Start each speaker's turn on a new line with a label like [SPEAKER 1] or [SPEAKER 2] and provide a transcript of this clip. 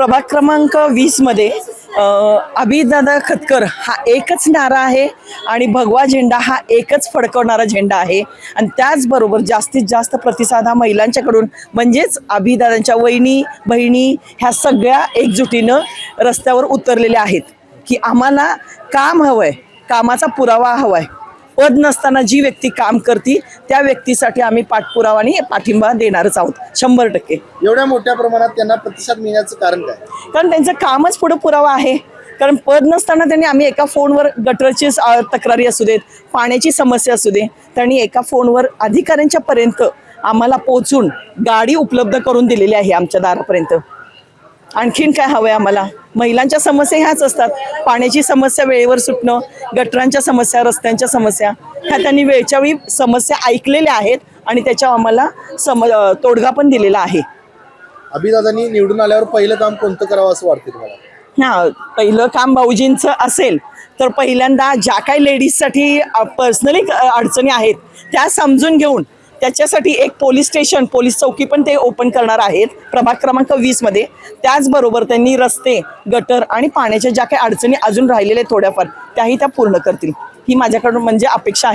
[SPEAKER 1] प्रभाग क्रमांक 20 मध्ये अभिदादा खतकर हा एकच नारा आहे आणि भगवा झेंडा हा एकच फडकवणारा झेंडा आहे आणि त्याचबरोबर जास्तीत जास्त प्रतिसाद हा महिलांच्याकडून म्हणजेच अभिदादांच्या वहिनी बहिणी ह्या सगळ्या एकजुटीनं रस्त्यावर उतरलेल्या आहेत की आम्हाला काम हवंय, कामाचा पुरावा हवाय. पद नसताना जी व्यक्ती काम करते त्या व्यक्तीसाठी आम्ही पाठपुरावा आणि पाठिंबा देणारच आहोत 100%.
[SPEAKER 2] एवढ्या मोठ्या प्रमाणात त्यांना प्रतिसाद मिळण्याचं कारण काय?
[SPEAKER 1] कारण त्यांचं कामच पुढे पुरावा आहे. कारण पद नसताना त्यांनी आम्ही एका फोनवर गटरची तक्रारी असू देत, पाण्याची समस्या असू दे, त्यांनी एका फोनवर अधिकाऱ्यांच्या पर्यंत आम्हाला पोहोचून गाडी उपलब्ध करून दिलेली आहे आमच्या दारापर्यंत. आणखीन काय हवंय आम्हाला? महिलांच्या समस्या ह्याच असतात. पाण्याची समस्या वेळेवर सुटणं, गटरांच्या समस्या, रस्त्यांच्या समस्या ह्या त्यांनी वेळच्या वेळी समस्या ऐकलेल्या आहेत आणि त्याच्यावर आम्हाला तोडगा पण दिलेला आहे.
[SPEAKER 2] अभिदादांनी निवडून आल्यावर पहिलं काम कोणतं करावं असं वाटतं तुम्हाला?
[SPEAKER 1] पहिलं काम भाऊजींचं असेल तर पहिल्यांदा ज्या काही लेडीजसाठी पर्सनली अडचणी आहेत त्या समजून घेऊन त्याच्यासाठी एक पोलीस स्टेशन, पोलीस चौकी पण ते ओपन करणार आहेत प्रभाग क्रमांक 20 मध्ये. त्याचबरोबर त्यांनी रस्ते, गटर आणि पाण्याच्या ज्या काही अडचणी अजून राहिलेल्या थोड्याफार त्याही त्या पूर्ण करतील ही माझ्याकडून म्हणजे अपेक्षा आहे.